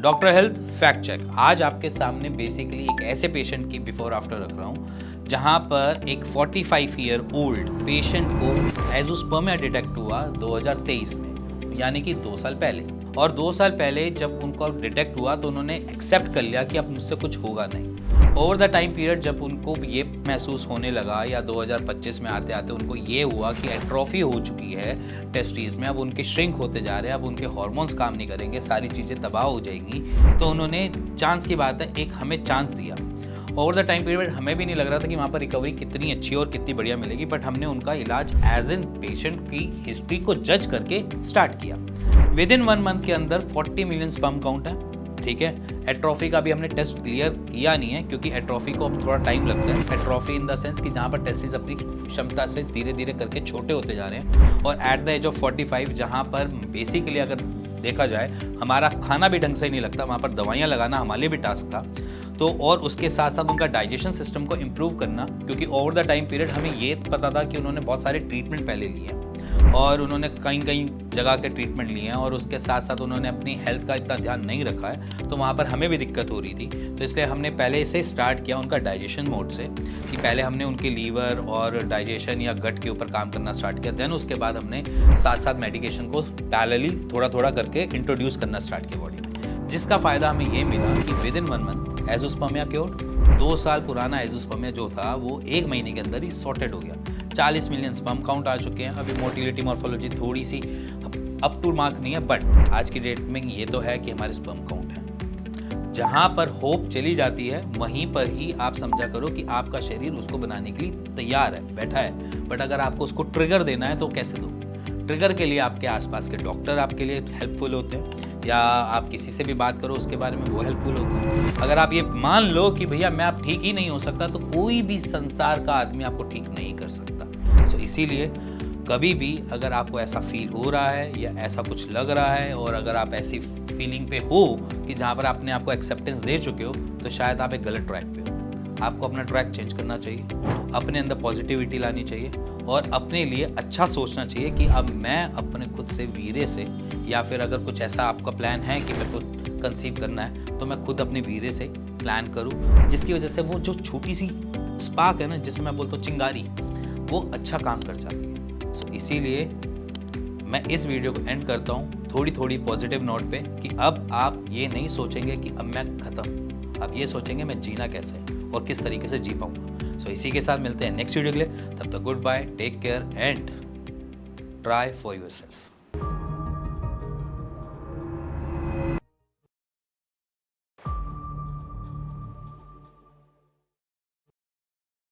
Doctor health fact check. आज आपके सामने बेसिकली एक ऐसे पेशेंट की बिफोर आफ्टर रख रहा हूँ जहाँ पर एक 45 ईयर ओल्ड पेशेंट को एजोस्पर्मिया डिटेक्ट हुआ 2023 में, यानी कि 2 साल पहले। और 2 साल पहले जब उनको डिटेक्ट हुआ तो उन्होंने एक्सेप्ट कर लिया कि अब मुझसे कुछ होगा नहीं। ओवर द टाइम पीरियड जब उनको ये महसूस होने लगा या 2025 में आते आते उनको ये हुआ कि एट्रोफी हो चुकी है टेस्टिस में, अब उनके श्रिंक होते जा रहे हैं, अब उनके हार्मोन्स काम नहीं करेंगे, सारी चीज़ें तबाह हो जाएंगी, तो उन्होंने चांस की बात है एक हमें चांस दिया। ओवर द टाइम पीरियड हमें भी नहीं लग रहा था कि वहाँ पर रिकवरी कितनी अच्छी और कितनी बढ़िया मिलेगी, बट हमने उनका इलाज एज एन पेशेंट की हिस्ट्री को जज करके स्टार्ट किया। विद इन 1 मंथ के अंदर 40 मिलियन स्पर्म काउंट है, ठीक है। एट्रोफी का भी हमने टेस्ट क्लियर किया नहीं है क्योंकि एट्रोफी को अब थोड़ा टाइम लगता है। एट्रोफी इन द सेंस कि जहाँ पर टेस्टिस अपनी क्षमता से धीरे धीरे करके छोटे होते जा रहे हैं, और एट द एज ऑफ 45 जहाँ पर बेसिकली अगर देखा जाए हमारा खाना भी ढंग से नहीं लगता, वहाँ पर दवाइयाँ लगाना हमारे लिए भी टास्क था। तो और उसके साथ साथ उनका डाइजेशन सिस्टम को इम्प्रूव करना, क्योंकि ओवर द टाइम पीरियड हमें ये पता था कि उन्होंने बहुत सारे ट्रीटमेंट पहले लिए हैं और उन्होंने कई जगह के ट्रीटमेंट लिए हैं, और उसके साथ साथ उन्होंने अपनी हेल्थ का इतना ध्यान नहीं रखा है, तो वहाँ पर हमें भी दिक्कत हो रही थी। तो इसलिए हमने पहले से स्टार्ट किया उनका डाइजेशन मोड से, कि पहले हमने उनके लीवर और डाइजेशन या गट के ऊपर काम करना स्टार्ट किया। देन उसके बाद हमने साथ साथ मेडिकेशन को पैरेलली थोड़ा थोड़ा करके इंट्रोड्यूस करना स्टार्ट किया बॉडी में, जिसका फ़ायदा हमें ये मिला कि with in 1 month azoospermia cure, 2 साल पुराना एजोस्पर्मिया जो था वो 1 महीने के अंदर ही सॉर्टेड हो गया। 40 मिलियन स्पर्म काउंट आ चुके हैं। अभी मोटिलिटी मॉर्फोलॉजी थोड़ी सी अप टू मार्क नहीं है, बट आज की डेट में ये तो है कि हमारे स्पर्म काउंट है। जहाँ पर होप चली जाती है वहीं पर ही आप समझा करो कि आपका शरीर उसको बनाने के लिए तैयार है, बैठा है। बट अगर आपको उसको ट्रिगर देना है तो कैसे दो? ट्रिगर के लिए आपके आसपास के डॉक्टर आपके लिए हेल्पफुल होते हैं, या आप किसी से भी बात करो उसके बारे में, वो हेल्पफुल होते हैं। अगर आप ये मान लो कि भैया मैं आप ठीक ही नहीं हो सकता, तो कोई भी संसार का आदमी आपको ठीक नहीं कर सकता। सो इसीलिए कभी भी अगर आपको ऐसा फील हो रहा है या ऐसा कुछ लग रहा है, और अगर आप ऐसी फीलिंग पे हो कि जहाँ पर आपने आपको एक्सेप्टेंस दे चुके हो, तो शायद आप एक गलत ट्रैक पे हो। आपको अपना ट्रैक चेंज करना चाहिए, अपने अंदर पॉजिटिविटी लानी चाहिए, और अपने लिए अच्छा सोचना चाहिए कि अब मैं अपने खुद से वीरे से, या फिर अगर कुछ ऐसा आपका प्लान है कि मेरे को कंसीव करना है, तो मैं खुद अपने वीरे से प्लान करूं, जिसकी वजह से वो जो छोटी सी स्पार्क है ना, जिसे मैं बोलता हूँ चिंगारी, वो अच्छा काम कर जाती है। सो इसीलिए मैं इस वीडियो को एंड करता हूँ थोड़ी थोड़ी पॉजिटिव नोट पे, कि अब आप ये नहीं सोचेंगे कि अब मैं ख़त्म, अब ये सोचेंगे मैं जीना कैसे है और किस तरीके से जी पाऊँगा। सो इसी के साथ मिलते हैं नेक्स्ट वीडियो के लिए। तब तक goodbye, take care and try for yourself.